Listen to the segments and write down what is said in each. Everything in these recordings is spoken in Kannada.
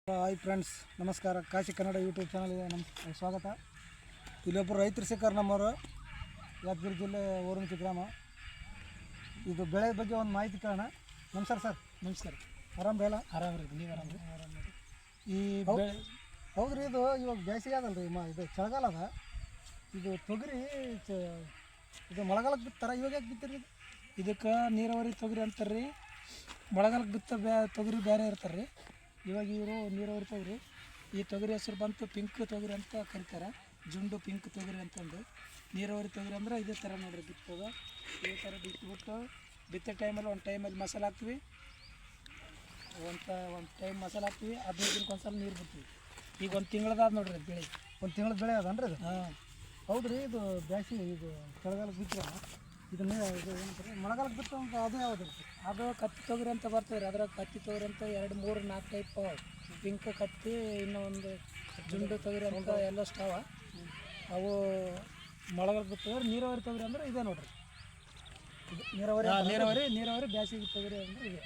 ಹಾಯ್ ಫ್ರೆಂಡ್ಸ್, ನಮಸ್ಕಾರ. ಕಾಶಿ ಕನ್ನಡ ಯೂಟ್ಯೂಬ್ ಚಾನಲ್ಗೆ ಸ್ವಾಗತ. ಇಲ್ಲೊಬ್ಬರು ರೈತರು ಸಿಕ್ಕಾರೆ ನಮ್ಮವರು, ಯಾದಗಿರಿ ಜಿಲ್ಲೆ ಓರ್ಮಿತಿ ಗ್ರಾಮ. ಇದು ಬೆಳೆ ಬಗ್ಗೆ ಒಂದು ಮಾಹಿತಿ ಕೇಳೋಣ. ನಮಸ್ಕಾರ ಸರ್. ನಮಸ್ಕಾರ. ಆರಾಮ್ರಿ? ಎಲ್ಲ ಆರಾಮ್ರಿ. ನೀವು ಆರಾಮ್ರಿ? ಈ ಬೆಳೆ ಹೌದ್ರಿ, ಇದು ಇವಾಗ ಬೇಸಿಗೆ ಅದಲ್ರಿ, ಇದು ಚಳಿಗಾಲ ಅದ. ಇದು ತೊಗರಿ ಇದು ಮಳೆಗಾಲಕ್ಕೆ ಬಿತ್ತಾರ, ಇವಾಗ ಯಾಕೆ ಬಿತ್ತೀರಿ? ಇದಕ್ಕೆ ನೀರಾವರಿ ತೊಗರಿ ಅಂತಾರೆ ರೀ. ಮಳೆಗಾಲಕ್ಕೆ ತೊಗರಿ ಬೇರೆ ಇರ್ತಾರೆ ರೀ. ಇವಾಗ ಇವರು ನೀರಾವರಿ ತೊಗರಿ. ಈ ತೊಗರಿ ಹೆಸರು ಬಂತು ಪಿಂಕ್ ತೊಗರಿ ಅಂತ ಕರೀತಾರೆ. ಜುಂಡು ಪಿಂಕ್ ತೊಗರಿ ಅಂತಂದು. ನೀರಾವರಿ ತೊಗರಿ ಅಂದ್ರೆ ಇದೇ ಥರ ನೋಡ್ರಿ, ಬಿತ್ತದ ಇದೇ ಥರ ಬಿತ್ತುಬಿಟ್ಟು ಬಿತ್ತೋ ಟೈಮಲ್ಲಿ ಒಂದು ಟೈಮಲ್ಲಿ ಮಸಾಲೆ ಹಾಕ್ತೀವಿ, ಒಂದು ಟೈಮ್ ಮಸಾಲೆ ಹಾಕ್ತೀವಿ. 15 ದಿನಕ್ಕೆ ಒಂದು ಸಲ ನೀರು ಬಿಡ್ತೀವಿ. ಈಗ ಒಂದು ತಿಂಗಳದಾದ ನೋಡ್ರಿ ಬೆಳೆ. ಒಂದು ತಿಂಗಳ ಬೆಳೆ ಅದನ್ರಿ ಅದು? ಹಾಂ, ಹೌದ್ರಿ. ಇದು ಬೇಸಿಗೆ, ಇದು ಚಳಿಗಾಲಕ್ಕೆ ಬಿತ್ತರೆ ಇದನ್ನೇ ಇದು ಏನಂತಾರೆ ಮಳೆಗಾಲಕ್ಕೆ ಬಿತ್ತು ಅಂತ. ಅದು ಯಾವುದು ಇರುತ್ತೆ? ಅದು ಕತ್ತಿ ತೊಗರಿ ಅಂತ ಬರ್ತದೆ ರೀ. ಅದ್ರಾಗ ಕತ್ತಿ ತೊಗರಿ ಅಂತ 2, 3, 4 ಟೈಪ್ ಪಿಂಕ್ ಕತ್ತಿ, ಇನ್ನೂ ಒಂದು ಜುಂಡು ತೊಗರಿ ಅಂತ ಎಲ್ಲ ಸ್ಟಾವ. ಅವು ಮಳೆಗಾಲಕ್ಕೆ ಬಿತ್ತಂದ್ರೆ ನೀರಾವರಿ ತೊಗರಿ ಅಂದ್ರೆ ಇದೆ ನೋಡ್ರಿ. ಇದು ನೀರಾವರಿ ಬೇಸಿಗೆ ತೊಗರಿ ಅಂದ್ರೆ ಇದೆ.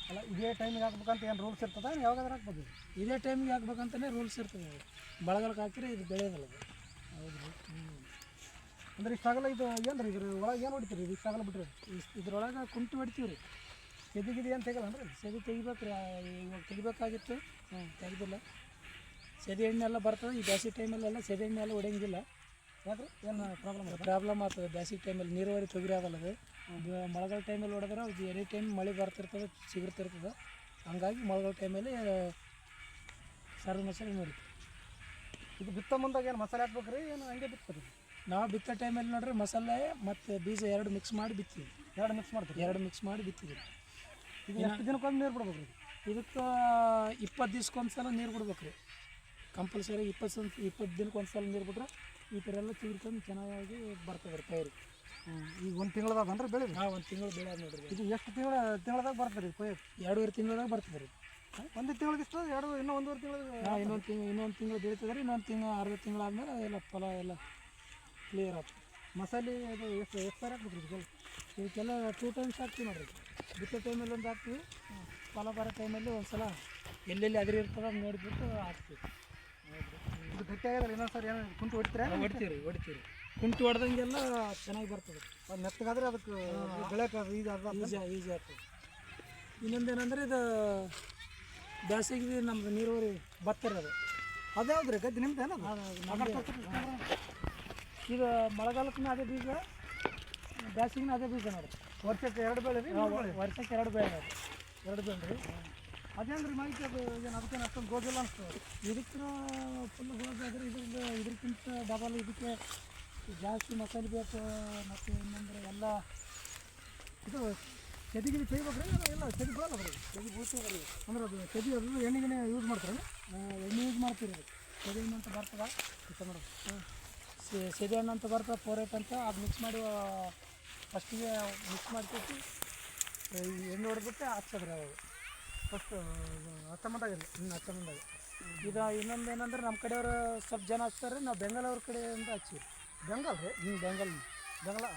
ಅಲ್ಲ, ಇದೇ ಟೈಮಿಗೆ ಹಾಕ್ಬೇಕಂತ ಏನು ರೂಲ್ಸ್ ಇರ್ತದೆ? ಯಾವಾಗಾದ್ರೂ ಹಾಕ್ಬೋದು? ಇದೇ ಟೈಮಿಗೆ ಹಾಕ್ಬೇಕಂತಲೇ ರೂಲ್ಸ್ ಇರ್ತದೆ. ಮಳೆಗಾಲಕ್ಕೆ ಹಾಕಿದ್ರೆ ಇದು ಬೆಳೆಯೋದಲ್ಲ ಅದು. ಹೌದು ರೀ. ಅಂದ್ರೆ ಇಷ್ಟಾಗಲ್ಲ. ಇದು ಏನು ರೀ, ಇದ್ರ ಒಳಗೆ ಏನು ಹೊಡಿತೀರಿ? ಇದು ಇಷ್ಟಾಗಲ್ಲ ಬಿಟ್ರಿ ಇದ್ರೊಳಗೆ ಕುಂಟು ಹೊಡಿತೀವಿ ರೀ. ಸೆದಿಗಿದಿ ಅಂತ ತೆಗಲ್ಲ ಅಂದ್ರೆ ಸೆದಿ ತೆಗಿಬೇಕು ರೀ. ಇವಾಗ ತೆಗಿಬೇಕಾಗಿತ್ತು, ತೆಗೆದಿಲ್ಲ. ಸೆದಿ ಎಣ್ಣೆ ಎಲ್ಲ ಬರ್ತದೆ. ಈ ಬೇಸಿಗೆ ಟೈಮಲ್ಲೆಲ್ಲ ಸೆದಿ ಎಣ್ಣೆ ಎಲ್ಲ ಹೊಡೆಯಂಗಿಲ್ಲ. ಯಾಕ್ರಿ? ಏನು ಪ್ರಾಬ್ಲಮ್ ಆಗ್ತದೆ ಬೇಸಿಗೆ ಟೈಮಲ್ಲಿ. ನೀರಾವರಿ ತೊಗರಿ ಆಗಲ್ಲ ಅದು. ಮಳೆಗಾಲ ಟೈಮಲ್ಲಿ ಹೊಡೆದ್ರೆ ಅದು ಎನಿ ಟೈಮ್ ಮಳೆ ಬರ್ತಿರ್ತದೆ, ಸಿಗುತ್ತಿರ್ತದೆ. ಹಂಗಾಗಿ ಮಳೆಗಾಲ ಟೈಮಲ್ಲಿ ಸರ್ವ ಮಸಾಲೆ ನೋಡಿ. ಇದು ಬಿತ್ತ ಮುಂದಾಗ ಏನು ಮಸಾಲೆ ಹಾಕ್ಬೇಕು ರೀ, ಏನು ಹಂಗೆ ಬಿತ್ತರಿ? ನಾವು ಬಿತ್ತೋ ಟೈಮಲ್ಲಿ ನೋಡ್ರಿ ಮಸಾಲೆ ಮತ್ತು ಬೀಜ 2 ಮಿಕ್ಸ್ ಮಾಡಿ ಬಿತ್ತೀವಿ. 2 ಮಿಕ್ಸ್ ಮಾಡ್ತೀವಿ? 2 ಮಿಕ್ಸ್ ಮಾಡಿ ಬಿತ್ತೀವಿ. ಇದು ಎಷ್ಟು ದಿನಕ್ಕೊಂದು ನೀರು ಬಿಡ್ಬೇಕು ರೀ? ಇದಕ್ಕೆ 20 ದಿವ್ಸಕ್ಕೊಂದು ಸಲ ನೀರು ಬಿಡ್ಬೇಕು ರೀ. ಕಂಪಲ್ಸರಿ 20 ದಿನಕ್ಕೆ ಒಂದು ಸಲ ನೀರು ಬಿಟ್ರೆ ಈ ಥರ ಎಲ್ಲ ತಿರ್ಕೊಂಡು ಚೆನ್ನಾಗಿ ಬರ್ತದೆ ರೀ ಪೈರು. ಈಗ ಒಂದು ತಿಂಗಳದಾಗನ್ರಿ ಬೆಳೆ? ಹಾಂ, 1 ತಿಂಗಳು ಬೆಳೆ ಆದ ನೋಡ್ರಿ. ಇದು ಎಷ್ಟು ತಿಂಗಳದಾಗ ಬರ್ತದೆ ರೀ ಕೊಯ್ಯಕ್ಕೆ? 2.5 ತಿಂಗಳದಾಗ ಬರ್ತದೆ ರೀ. ಒಂದು ತಿಂಗಳಿಗೆ ಇಷ್ಟು, ಇನ್ನೂ 1.5 ತಿಂಗಳಿಗೆ? ಹಾಂ, ಇನ್ನೊಂದು ತಿಂಗಳು ಬೆಳೀತದೆ ರೀ. ಇನ್ನೊಂದು ತಿಂಗಳು, ಅರ್ಧ ತಿಂಗಳಾದ್ಮೇಲೆ ಎಲ್ಲ ಫಲ ಎಲ್ಲ ಕ್ಲಿಯರ್ ಆಗ್ತದೆ. ಮಸಾಲೆ ಅದು ಎಷ್ಟು ಸಾರಿ ಹಾಕ್ಬೇಕು ರೀ? ಇದಕ್ಕೆಲ್ಲ 2 ಟೈಮ್ಸ್ ಹಾಕ್ತೀವಿ ನೋಡಿರಿ. ಬಿತ್ತೋ ಟೈಮಲ್ಲಿ ಒಂದು ಹಾಕ್ತೀವಿ, ಫಲ ಬರೋ ಟೈಮಲ್ಲಿ ಒಂದು ಸಲ ಎಲ್ಲೆಲ್ಲಿ ಅದ್ರ ಇರ್ತದೆ ಅದು ನೋಡಿಬಿಟ್ಟು ಹಾಕ್ತೀವಿ. ಇದು ಗಟ್ಟಿ ಆಗೋದ್ರೆ ಇನ್ನೊಂದು ಸರಿ ಏನು ಕುಂಟು ಹೊಡಿತೀರಾ? ಹೊಡಿತೀವಿ ರೀ. ಕುಂಟು ಹೊಡೆದಂಗೆಲ್ಲ ಚೆನ್ನಾಗಿ ಬರ್ತದೆ. ಅದು ಮೆತ್ತಗಾದ್ರೆ ಅದಕ್ಕೆ ಬೆಳೆಯೋಕೆ ಈಸಿ ಆಗ್ತದೆ. ಇನ್ನೊಂದೇನೆಂದ್ರೆ ಇದು ಬೇಸಿಗೆ ನಮ್ದು ನೀರಾವರಿ ಭತ್ತ ಅದು. ಅದ್ಯಾವ್ದು ರೀ ಗದ್ದೆ ನಿಮ್ದು? ಏನದು ಈಗ ಮಳೆಗಾಲಕ್ಕೂ ಅದೇ ಬೀಜ, ಬೇಸಿಗೆನೂ ಅದೇ ಬೀಜ ನೋಡಿ. ವರ್ಷಕ್ಕೆ 2 ಬೆಳೆ ರೀ? ವರ್ಷಕ್ಕೆ 2 ಬೆಳೆ ಅದು. 2 ಬೆಳೆ ರೀ. ಅದೇನು ರೀ ಮಾಹಿತಿ? ಅದು ಏನು ಅದಕ್ಕೇನು ಅಷ್ಟೊಂದು ಗೋಜಿಲ್ಲ ಅನಿಸ್ತದೆ? ಇದಕ್ಕೆ ಫುಲ್ ಹೋದಾದ್ರೆ ಇದಕ್ಕಿಂತ ಡಬಲ್ ಇದಕ್ಕೆ ಜಾಸ್ತಿ ಮಸಾಲೆ ಬೇಕು. ಮತ್ತು ಏನಂದ್ರೆ ಎಲ್ಲ ಇದು ಸೆದಿಗಿರಿ ತೆಗಿಬೇಕು ರೀ? ಎಲ್ಲ ಸೆದಿ ಬಿಡಲ್ಲ ಬರೀ? ಸೆದಿ ಬೀಳ್ತೀವಿ ಅಂದ್ರೆ ಅದು ಸೆದಿ ಅದು ಎಣ್ಣೆಗೆ ಯೂಸ್ ಮಾಡ್ತಾರೆ? ಎಣ್ಣೆ ಯೂಸ್ ಮಾಡ್ತೀವಿ ರೀ. ಸೆದಿ ಎಣ್ಣೆ ಅಂತ ಬರ್ತದೆ. ಸೆದಿ ಹಣ್ಣು ಅಂತ ಬರ್ತದೆ, 4-8 ಅಂತ. ಅದು ಮಿಕ್ಸ್ ಮಾಡಿ ಫಸ್ಟಿಗೆ ಮಿಕ್ಸ್ ಮಾಡ್ಕೊಟ್ಟು ಎಣ್ಣೆ ಹೊಡೆದ್ಬಿಟ್ಟು ಹಚ್ಚೋದ್ರಿ. ಅವಾಗ ಫಸ್ಟ್ ಹಚ್ಚಮಂದಾಗಿಲ್ಲ. ಹಚ್ಚಮಂದಾಗ. ಇದು ಇನ್ನೊಂದು ಏನಂದ್ರೆ ನಮ್ಮ ಕಡೆಯವರು ಸ್ವಲ್ಪ ಜನ ಹಚ್ತಾರೆ. ನಾವು ಬೆಂಗಾಲ್ ಕಡೆಯಿಂದ ಹಚ್ಚಿವಿ. ಬೆಂಗಾಲ್ ರೀ? ಬೆಂಗಾಲ್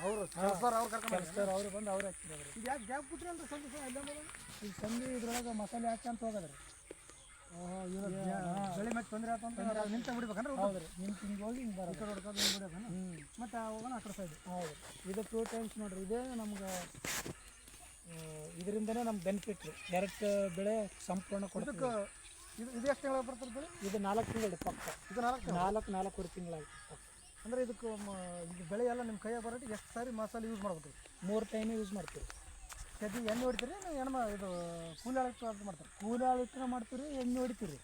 ಅವರು ಕೆಲಸದವ್ರು ಅವರು ಬಂದು ಅವ್ರು ಹಚ್ಚಿರಿ. ಅವರು ಇದು ಯಾಕೆ ಗ್ಯಾಪ್ ಬಿಟ್ರಿ ಅಂದ್ರೆ ಸಂಜೆ ಅಲ್ಲೇ ಈಗ ಸಂಜೆ ಇದ್ರೊಳಗೆ ಮಸಾಲೆ ಹಾಕಂತ ಹೋಗೋದ್ರಿ. ಬೆಳೆ ಮತ್ತೆ ತೊಂದರೆ ಆಯ್ತು ಅಂತ ನಿಂತ ಬಿಡ್ಬೇಕಂದ್ರೆ? ಹೌದು ರೀ. ನಿಂತು ಹಿಂಗೆ ಹೋಗಿ ಹಿಂಗೆ ಬರೋದು. ಹೊಡ್ಕೊಂಡು ಹಿಂಗೆ ಬಿಡೋದನ್ನ. ಮತ್ತು ಹೋಗೋಣ ಆ ಕಡೆ ಸೈಡ್. ಹೌದು. ಇದು 2 ಟೈಮ್ಸ್ ನೋಡಿರಿ. ಇದೇ ನಮ್ಗೆ ಇದರಿಂದನೇ ನಮ್ಗೆ ಬೆನಿಫಿಟ್ ರೀ. ಡೈರೆಕ್ಟ್ ಬೆಳೆ ಸಂಪೂರ್ಣ ಕೊಡೋದಕ್ಕೆ. ಇದು ಎಷ್ಟು ತಿಂಗಳು ಬರ್ತದೆ ಬೆಳೆ? ಇದು 4 ತಿಂಗಳು ರೀ ಪಕ್ಕ. ಇದು 4.5 ತಿಂಗಳಾಗಿ ಪಕ್ಕ. ಅಂದರೆ ಇದಕ್ಕೆ ಇದು ಬೆಳೆ ಎಲ್ಲ ನಿಮ್ಮ ಕೈಯಾಗ ಬರೋಕ್ಕೆ ಎಷ್ಟು ಸಾರಿ ಮಸಾಲೆ ಯೂಸ್ ಮಾಡ್ಬೇಕು? 3 ಟೈಮ್ ಯೂಸ್ ಮಾಡ್ತೀವಿ. ಸದ್ಯ ಎಣ್ಣೆ ಹೊಡಿತೀರಿ? ಇದು ಕೂಲಿ ಆಳಿತ್ತು ಅಂತ ಮಾಡ್ತಾರೆ? ಕೂಲಿ ಆಳಿತ್ರ ಮಾಡ್ತೀವಿ, ಎಣ್ಣೆ ಹೊಡಿತೀವಿ ರೀ.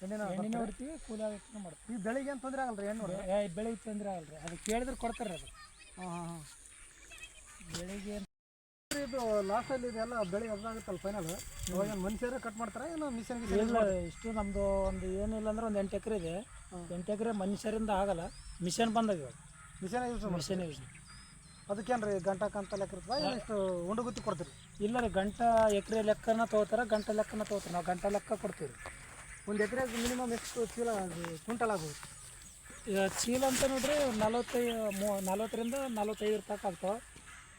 ಎಣ್ಣೆ ಹೊಡಿತೀವಿ, ಕೂಲಿ ಆಳಿತ್ರ ಮಾಡ್ತೀವಿ. ಈ ಬೆಳೆಗೆ ಏನು ತೊಂದರೆ ಆಗಲ್ಲ ರೀ? ಎಣ್ಣೆ ಬೆಳೆಗೆ ತೊಂದರೆ ಆಗಲ್ಲ ರೀ. ಅದು ಕೇಳಿದ್ರೆ ಕೊಡ್ತಾರೆ ಅದು. ಬೆಳೆಗೆ ಇದು ಲಾಸ್ಟಲ್ಲಿ ಇದೆಲ್ಲ ಬೆಳೆ ಅದಾಗುತ್ತಲ್ಲ ಫೈನಲ್, ಇವಾಗ ಏನು ಮನುಷ್ಯರೇ ಕಟ್ ಮಾಡ್ತಾರೆ ಏನೋ ಮಿಷನ್ಗೆ? ಇಲ್ಲ, ಇಷ್ಟು ನಮ್ಮದು ಒಂದು ಏನಿಲ್ಲ ಅಂದ್ರೆ ಒಂದು 8 ಎಕರೆ ಇದೆ. 8 ಎಕರೆ ಮನುಷ್ಯರಿಂದ ಆಗಲ್ಲ, ಮಿಷನ್ ಬಂದಾಗ ಇವಾಗ ಮಿಷನ್ ಯೂಸ್. ಅದಕ್ಕೇನು ರೀ ಗಂಟಕ್ಕಂತ ಲೆಕ್ಕ ಇರ್ತದೆ? ಇಷ್ಟು ಉಂಡು ಗುತ್ತಿ ಕೊಡ್ತೀರಿ? ಇಲ್ಲ ರೀ, ಎಕರೆ ಲೆಕ್ಕನ ತೊಗೋತಾರೆ, ಗಂಟೆ ಲೆಕ್ಕನ ತೊಗೋತಾರೆ. ನಾವು ಗಂಟೆ ಲೆಕ್ಕ ಕೊಡ್ತೀವಿ. ಒಂದು ಎಕರೆಗೆ ಮಿನಿಮಮ್ ಎಷ್ಟು ಚೀಲ ಕ್ವಿಂಟಲ್ ಆಗ್ಬೋದು? ಚೀಲ ಅಂತ ನೋಡ್ರಿ 40ರಿಂದ 45 ತನಕ ಆಗ್ತಾವೆ.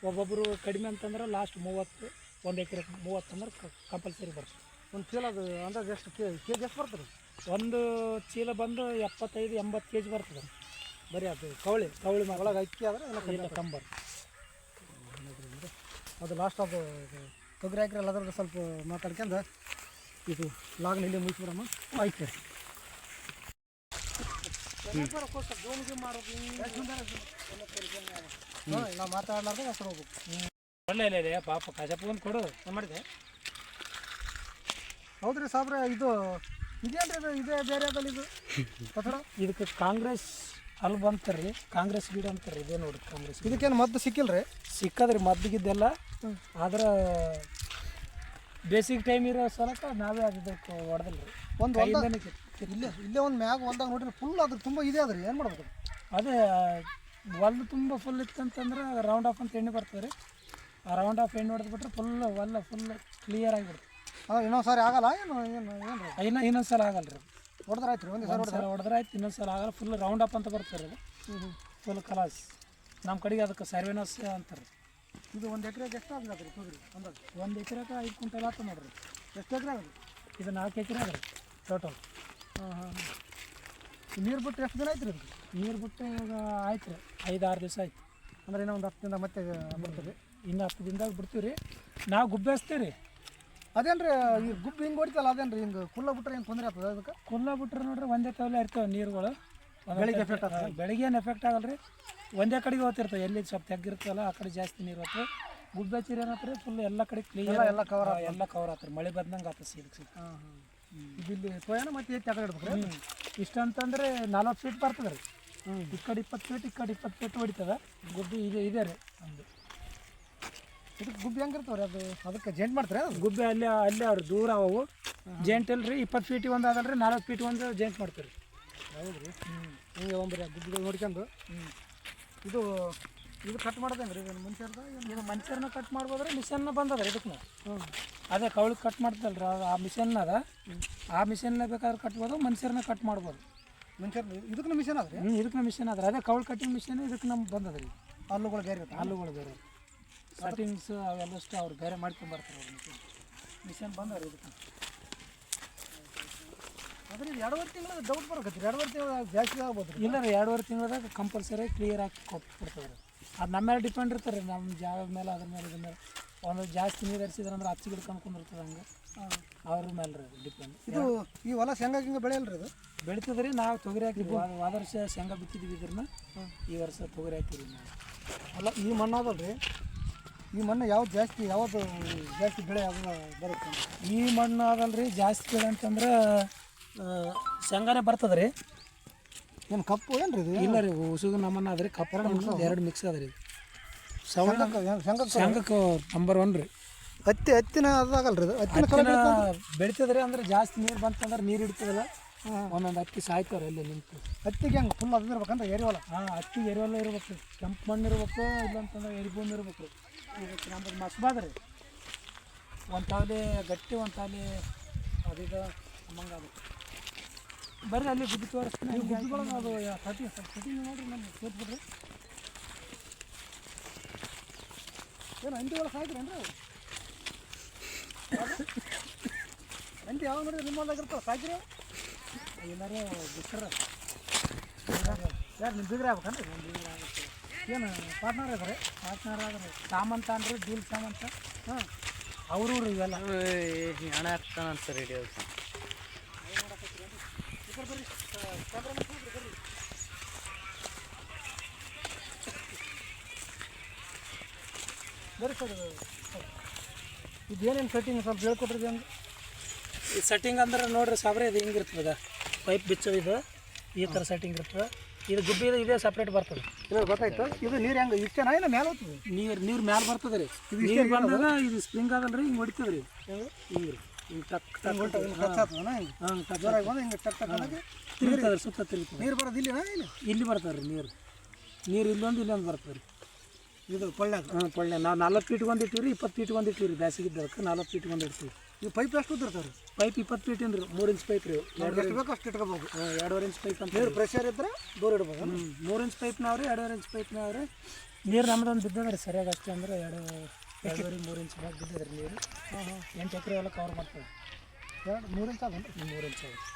ಒಬ್ಬೊಬ್ಬರು ಕಡಿಮೆ ಅಂತಂದ್ರೆ ಲಾಸ್ಟ್ 30, 1 ಎಕರೆಗೆ 30 ಅಂದ್ರೆ ಕಂಪಲ್ಸರಿ ಬರ್ತದೆ. ಒಂದು ಚೀಲ ಅದು ಅಂದಾಜು ಎಷ್ಟು ಕೆ ಜಿ ಎಷ್ಟು ಬರ್ತದೆ? ಒಂದು ಚೀಲ ಬಂದು 75-80 kg ಬರ್ತದೆ. ಬರೀ ಅದು ಕವಳಿ ಒಳಗೆ ಅಕ್ಕಿ ಆದರೆ ಇಲ್ಲ ಕಂಬರ್. ಅದು ಲಾಸ್ಟ್ ಅದು ತೊಗರಿ ಹಾಕಿರಲ್ಲ ಅದ್ರದ್ದು ಸ್ವಲ್ಪ ಮಾತಾಡ್ಕೊಂಡು ಇದು ಲಾಗ್ನ ಇಲ್ಲಿ ಮುಗಿಸ್ಬಿಡಮ್ಮ. ಆಯ್ತು ರೀ. ನಾವು ಮಾತಾಡ್ಲಾರ್ದಾಗ ಹೆಸರು ಹೋಗ್ಬೇಕು. ಒಳ್ಳೆ ಇಲ್ಲ ಪಾಪ ಕಜಪ್ಪ ಒಂದು ಕೊಡು ಮಾಡಿದೆ. ಹೌದ್ರಿ ಸಾಬ್ರೆ, ಇದು ಇದೇನ್ರಿ ಇದು ಇದೇ ಬೇರೆ ಅದಲ್ಲ ಇದು ಕಟ್ಟಡ? ಇದಕ್ಕೆ ಕಾಂಗ್ರೆಸ್ ಅಲ್ಲಿ ಬಂತಾರ್ರಿ, ಕಾಂಗ್ರೆಸ್ ಗಿಡ ಅಂತಾರೆ. ಇದೇ ನೋಡಿ ಕಾಂಗ್ರೆಸ್. ಇದಕ್ಕೇನು ಮದ್ದು ಸಿಕ್ಕಿಲ್ರಿ? ಸಿಕ್ಕದ್ರಿ ಮದ್ದಿಗಿದ್ದೆಲ್ಲ. ಆದ್ರೆ ಬೇಸಿಗೆ ಟೈಮ್ ಇರೋ ಸಲಕ ನಾವೇ ಅದಕ್ಕೆ ಹೊಡೆದಿಲ್ರಿ. ಒಂದು ಇಲ್ಲೇ ಒಂದು ಮ್ಯಾಗ ಹೊಲ್ದಾಗ ನೋಡ್ರಿ ಫುಲ್ ಅದ್ರ ತುಂಬ ಇದೆ ಅದ್ರಿ. ಏನು ಮಾಡ್ಬೇಕು? ಅದೇ ಹೊಲ್ದು ತುಂಬ ಫುಲ್ ಇತ್ತಂತಂದ್ರೆ ರೌಂಡ್ ಆಫ್ ಅಂತ ಎಣ್ಣೆ ಬರ್ತದೆ ರೀ. ಆ ರೌಂಡ್ ಆಫ್ ಎಣ್ಣೆ ಹೊಡೆದ್ಬಿಟ್ರೆ ಫುಲ್ ಕ್ಲಿಯರ್ ಆಗಿಬಿಡುತ್ತೆ. ಇನ್ನೊಂದು ಸಾರಿ ಆಗಲ್ಲ ಏನು ಏನು ಏನು ಇನ್ನೊಂದು ಸಲ ಆಗಲ್ಲ ರೀ. ಹೊಡೆದ್ರೆ ಆಯ್ತು ರೀ. ಒಂದು ಸಲ ಹೊಡೆದ್ರೆ ಆಯ್ತು, ಇನ್ನೊಂದು ಸಲ ಆಗಲ್ಲ. ಫುಲ್ ರೌಂಡ್ ಅಪ್ ಅಂತ ಬರ್ತಾರೆ ಅದು. ಫುಲ್ ಕಲಾಸ್. ನಮ್ಮ ಕಡೆಗೆ ಅದಕ್ಕೆ ಸರ್ವೆನಸ್ ಅಂತಾರೆ. ಇದು ಒಂದು ಎಕರೆಗೆ ಎಷ್ಟು ಆಗತ್ತೆ ರೀ ತೊಗರಿ ಅಂದಾಜು? 1 ಎಕರೆಗೆ 5 ಕ್ವಿಂಟಲ್ ಆಯ್ತು ನೋಡ್ರಿ. ಎಷ್ಟು ಎಕರೆ ಆಗುತ್ತೆ? ಇದು 4 ಎಕರೆ ಅದ ರೀ ಟೋಟಲ್. ನೀರು ಬಿಟ್ಟು ಎಷ್ಟು ದಿನ ಆಯ್ತು ರೀ? ನೀರು ಬಿಟ್ಟು ಇವಾಗ ಆಯ್ತು ರೀ 5-6 ದಿವಸ ಆಯ್ತು. ಅಂದ್ರೆ ಇನ್ನೂ ಒಂದು 10 ದಿನ ಮತ್ತೆ ಬರ್ತದೆ. ಇನ್ನು 10 ದಿನದಾಗ ಬಿಡ್ತೀವಿ ರೀ. ನಾವು ಗುಬ್ಬೆ ಹಚ್ತೀವಿ ರೀ. ಅದೇನು ರೀ ಈ ಗುಬ್ಬಿ ಹಿಂಗೆ ಹೊಡಿತಲ್ಲ ಅದೇನು ರೀ? ಹಿಂಗೆ ಕುಲ್ಲ ಬಿಟ್ರೆ ಏನು ತೊಂದರೆ ಆಗ್ತದೆ ಅದಕ್ಕೆ? ಕುಲ್ಲ ಬಿಟ್ರೆ ನೋಡ್ರಿ ಒಂದೇ ತವಲೆ ಇರ್ತವೆ ನೀರುಗಳು. ಬೆಳಿಗ್ಗೆ ಎಫೆಕ್ಟ್ ಆಗ್ತದೆ? ಬೆಳಿಗ್ಗೆ ಏನು ಎಫೆಕ್ಟ್ ಆಗಲ್ಲ ರೀ. ಒಂದೇ ಕಡೆಗೆ ಹೋಗ್ತಿರ್ತವೆ. ಎಲ್ಲಿ ಸ್ವಲ್ಪ ತೆಗ್ಗಿರ್ತಲ್ಲ ಆ ಕಡೆ ಜಾಸ್ತಿ ನೀರು ಹೋಗ್ತವೆ. ಗುಬ್ಬೆ ಹಚ್ಚಿರಿ ಏನತ್ರಿ ಫುಲ್ ಎಲ್ಲ ಕಡೆ ಕ್ಲಿಯರ್ ಎಲ್ಲ ಕವರ್ ಆಗ್ತದೆ. ಮಳೆ ಬಂದಂಗೆ ಆಗ್ತದೆ ಸಿಲ್ಕ್. ಇಲ್ಲಿ ಸೋಯಾನ ಮತ್ತೆ ಎತ್ತಿ ಆ ಕಡೆ ಇಡ್ಬೇಕು ರೀ. ಇಷ್ಟಂತಂದ್ರೆ 40 ಫೀಟ್ ಬರ್ತದೆ ರೀ. ಈ ಕಡೆ 20 ಫೀಟ್, ಈ ಕಡೆ 20 ಫೀಟ್ ಹೊಡಿತದೆ ಗುಬ್ಬಿ. ಇದೆ ರೀ ಒಂದು. ಇದಕ್ಕೆ ಗುಬ್ಬಿ ಹೆಂಗಿರ್ತಾವೆ ರೀ? ಅದು ಅದಕ್ಕೆ ಜೇಂಟ್ ಮಾಡ್ತಾರೆ ಅದು? ಗುಬ್ಬಿ ಅಲ್ಲೇ ಅವ್ರು ದೂರ ಅವು ಜೇಂಟ್ ಇಲ್ರಿ. 20 ಫೀಟಿಗೆ ಒಂದು ಅದಲ್ರಿ, 40 ಫೀಟಿಗೆ ಒಂದು ಜೇಂಟ್ ಮಾಡ್ತೀವಿ ರೀ. ಹೌದು ರೀ. ಹಿಂಗೆ ಒಂಬರಿ ಗುಬ್ಬಿಗಳು ನೋಡ್ಕೊಂಡು ಇದು ಕಟ್ ಮಾಡೋದು ಹೆಂಗೆ ರೀ? ಇದು ಮನುಷ್ಯರ್ದ ಇದು ಮನುಷ್ಯರನ್ನ ಕಟ್ ಮಾಡ್ಬೋದ್ರೆ ಮಿಷನ್ನ ಬಂದದ ರೀ ಇದಕ್ಕೆ. ಅದೇ ಕವಳಿಗೆ ಕಟ್ ಮಾಡ್ತಲ್ರಿ ಆ ಮಿಷನ್ ಅದ. ಆ ಮಿಷನ್ನ ಬೇಕಾದ್ರೆ ಕಟ್ಬೋದು, ಮನುಷ್ಯರನ್ನ ಕಟ್ ಮಾಡ್ಬೋದು. ಮನುಷ್ಯರ್ ಇದಕ್ಕೆ ಮಿಷನ್ ಅದ ರೀ? ಇದಕ್ಕೆ ಮಿಷನ್ ಅದ. ಅದೇ ಕವಳು ಕಟ್ಟಿಂಗ್ ಮಿಷನ್ ಇದಕ್ಕೆ ನಮ್ಗೆ ಬಂದದ ರೀ. ಹಲ್ಲುಗಳು ಬೇರೆ ಇರುತ್ತೆ? ಹಲ್ಲುಗಳು ಬೇರೆ, ಸೆಟ್ಟಿಂಗ್ಸ್ ಅವೆಲ್ಲಷ್ಟು ಅವ್ರು ಬೇರೆ ಮಾಡ್ಕೊಂಬರ್ತಾರೆ. ಅವ್ರು ಮಿಷನ್ ಬಂದವ್ರಿ ಇದಕ್ಕೆ. ಆದರೆ ಇದು 2.5 ತಿಂಗಳು ಡೌಟ್ ಬರಕತ್ತಿ. 2.5 ತಿಂಗಳು ಜಾಸ್ತಿ ಆಗ್ಬೋದು? ಇಲ್ಲ ರೀ, 2.5 ತಿಂಗಳದಾಗ ಕಂಪಲ್ಸರಿ ಕ್ಲಿಯರ್ ಆಗಿ ಕೊಟ್ಬಿಡ್ತದೆ ರೀ. ಅದು ನಮ್ಮ ಮೇಲೆ ಡಿಪೆಂಡ್ ಇರ್ತಾರೆ ರೀ. ನಮ್ಮ ಜಾಗದ ಮೇಲೆ ಅದ್ರ ಮೇಲೆ ಇದ್ರ ಮೇಲೆ. ಒಂದು ಜಾಸ್ತಿ ನೀರು ಹರಿಸಿದ್ರೆ ಅಂದ್ರೆ ಹಚ್ಚಿ ಗಿಡ ಕಣ್ಕೊಂಡಿರ್ತದೆ. ಹಂಗೆ ಅವ್ರ ಮೇಲೆ ರೀ ಡಿಪೆಂಡ್. ಇದು ಈ ಹೊಲ ಶೇಂಗಾ ಹಿಂಗೆ ಬೆಳೆಯಲ್ರಿ? ಇದು ಬೆಳಿತದೆ ರೀ. ನಾವು ತೊಗರಿ ಹಾಕಿದ್ವಿ. ಹೋದ ವರ್ಷ ಶೇಂಗಾ ಬಿತ್ತಿದ್ವಿ ಇದ್ರನ್ನ. ಈ ವರ್ಷ ತೊಗರಿ ಹಾಕಿದ್ವಿ ನಾವು. ಅಲ್ಲ, ಈ ಮಣ್ಣು ಅದಲ್ರಿ, ಈ ಮಣ್ಣು ಯಾವ್ದು ಜಾಸ್ತಿ ಬೆಳೆ ಬರುತ್ತೆ? ಈ ಮಣ್ಣು ಅದಲ್ರಿ ಜಾಸ್ತಿ ಬೆಳೆ ಅಂತಂದ್ರೆ ಶೇಂಗಾನೇ ಬರ್ತದೆ ರೀ. ಏನು ಕಪ್ಪು ಏನು ರೀ ಇದು? ಇಲ್ಲ ರೀ, ಉಸುಗು ನಮ್ಮನ್ನ ಅದ ರೀ. ಕಪ್ಪು ಎರಡು ಮಿಕ್ಸ್ ಅದ ರೀ. ಶೇಂಗಕ್ಕೆ ನಂಬರ್ 1 ರೀ. ಹತ್ತಿನ ಅದಾಗಲ್ರಿ ಇದು? ಹತ್ತಿನ ಬೆಳಿತದ್ರಿ. ಅಂದ್ರೆ ಜಾಸ್ತಿ ನೀರು ಬಂತಂದ್ರೆ ನೀರು ಇಡ್ತದಲ್ಲ, ಒಂದೊಂದು ಹತ್ತಿ ಸಾಯ್ತವ್ರಿ ಅಲ್ಲಿ ನಿಂತು. ಹತ್ತಿಗೆ ಹೆಂಗೆ ಫುಲ್ ಅದು ಇರ್ಬೇಕಂದ್ರೆ ಎರಿವಲ್ಲ? ಹತ್ತಿಗೆ ಎರಿವಲ್ಲ ಇರ್ಬೇಕು. ಕೆಂಪು ಮಣ್ಣು ಇರ್ಬೇಕು, ಇಲ್ಲಂತಂದ್ರೆ ಎರಿಭೂಮಿ ಇರ್ಬೇಕು ರೀ. ಇದಕ್ಕೆ ನಮ್ಮದು ಮಸ್ಬಾದ ರೀ. ಒಂದು ತಾವಲೆ ಗಟ್ಟಿ, ಒಂದು ತಾವಲೆ ಅದೀಗ ಹಂಗೆ ಅದು. ಬರ್ರಿ ಅಲ್ಲಿ ಗುಬ್ಬಿ ತೋರಿಸ್ತೀನಿ. ಗುಬ್ಬಿಗಳು ಅದು ಕಟಿಂಗ್ ನೋಡ್ರಿ ನಮ್ಮ ಸೇರ್ಬಿಡ್ರಿ. ಏನು ಅಂಟಿ ಒಳಗೆ ಸಾಯ್ತೀರೇನ್ರಿ? ಅಂಟಿ ಯಾವ ನೋಡಿದ್ರೆ ನಿಮ್ಮ ಹೊಲ್ದಾಗ ಇರ್ತಾವೆ ಸಾಯ್ತೀರಿ? ಏನಾರು ಬಿಟ್ಟರೆ ಯಾರು ನಿಮ್ಮ ಬಿಗ್ರೆ ಆಗ್ಬೇಕಂದ್ರೆ? ನಿಮ್ಮ ಬಿಗ್ರೆ ಆಗುತ್ತೆ. ಏನು ಪಾರ್ಟ್ನರ್ ಇದ್ದಾರೆ? ಪಾರ್ಟ್ನರ್ ಆದ್ರೆ ಸಾಮಂತ ಅನ್ರಿ, ಡೀಲ್ ಸಾಮಂತ. ಅವರು ಇವೆಲ್ಲ ಹಣ ಹಾಕ್ತಾನಂತ ರೆಡಿ ಆಗುತ್ತೆ. ಬರೀ ಸರ್, ಇದು ಏನೇನು ಸೆಟ್ಟಿಂಗ್ ಸ್ವಲ್ಪ ಹೇಳ್ಕೊಟ್ರಿ ಹಂಗೆ? ಈ ಸೆಟ್ಟಿಂಗ್ ಅಂದ್ರೆ ನೋಡ್ರಿ ಸಾಬ್ರೆ, ಇದು ಹಿಂಗಿರ್ತದೆ. ಪೈಪ್ ಬಿಚ್ಚೋ ಇದು ಈ ಥರ ಸೆಟ್ಟಿಂಗ್ ಇರ್ತದೆ. ಇದು ಗುಬ್ಬಿ ಇದೇ ಸಪ್ರೇಟ್ ಬರ್ತದೆ. ಇಲ್ಲ ಗೊತ್ತಾಯ್ತು. ಇದು ನೀರು ಹೆಂಗೆ ಇಷ್ಟೇನಾ ಇಲ್ಲ ಮೇಲೆ ಹೋಗ್ತದೆ? ನೀರು ಮ್ಯಾಲೆ ಬರ್ತದೆ ರೀ. ನೀರು ಬಂದಾಗ ಇದು ಸ್ಪ್ರಿಂಗ್ ಅದಲ್ರಿ, ಹಿಂಗೆ ಹೊಡಿತದೆ ರೀ. ಹಿಂಗೆ ರೀ, ಹಿಂಗೆ ಟಕ್ ಟಕ್ ಟಚ್ ಆಗ್ತದನ? ಹಿಂಗೆ ಜೋರಾಗಿ ಬಂದು ಹಿಂಗೆ ಟಕ್ ಟಕ್ ಅನ್ನೋದು ತಿರುಗ್ತದೆ, ಸುತ್ತ ತಿರುಗ್ತದೆ. ನೀರು ಬರೋದು ಇಲ್ಲಿನಾ? ಇಲ್ಲಿ ಬರ್ತದೆ ರೀ ನೀರು. ಇಲ್ಲೊಂದು ಬರ್ತದೆ ರೀ. ಇದು ಕೊಳ್ಳಾಗ? ಕೊಳ್ಳೆ ನಾವು 40 ಫೀಟ್ಗೆ ಒಂದು ಇಟ್ಟಿವಿ ರೀ, 20 ಫೀಟ್ಗೆ ಒಂದು ಇಟ್ಟಿವಿ ರೀ. ಬೇಸಿಗಿದ್ದಕ್ಕೆ 40 ಫೀಟ್ಗೆ ಒಂದು ಇಡ್ತೀವಿ. ಈ ಪೈಪ್ ಎಷ್ಟು ಉದ್ದಿರ್ತಾವೆ ರೀ? ಪೈಪ್ 20 ಫೀಟ್ ಏನು ರೀ, 3 ಇಂಚ್ ಪೈಪ್ ರೀ. ಎಷ್ಟು ಬೇಕು ಅಷ್ಟು ಇಟ್ಕೋಬೋದು. 2.5 ಇಂಚ್ ಪೈಪ್ ಅಂತ. ನೀರು ಪ್ರೆಷರ್ ಇದ್ರೆ ದೂರ ಇಡ್ಬೋದು. 3 ಇಂಚ್ ಪೈಪ್ನಾವ್ ರೀ, 2.5 ಇಂಚ್ ಪೈಪ್ನಾವ್ ರೀ. ನೀರು ನಮ್ಮದೊಂದು ಬಿದ್ದದ ರೀ ಸರಿಯಾಗಿ. ಅಷ್ಟೇ ಅಂದ್ರೆ 2.5-3 ಇಂಚ್ ಬಿದ್ದದ ರೀ ನೀರು. 8 ಎಕರೆ ಎಲ್ಲ ಕವರ್ ಮಾಡ್ತೇವೆ. 2 3 ಇಂಚ್ ಅದನ್ನು 3 ಇಂಚ್ ಆಗುತ್ತೆ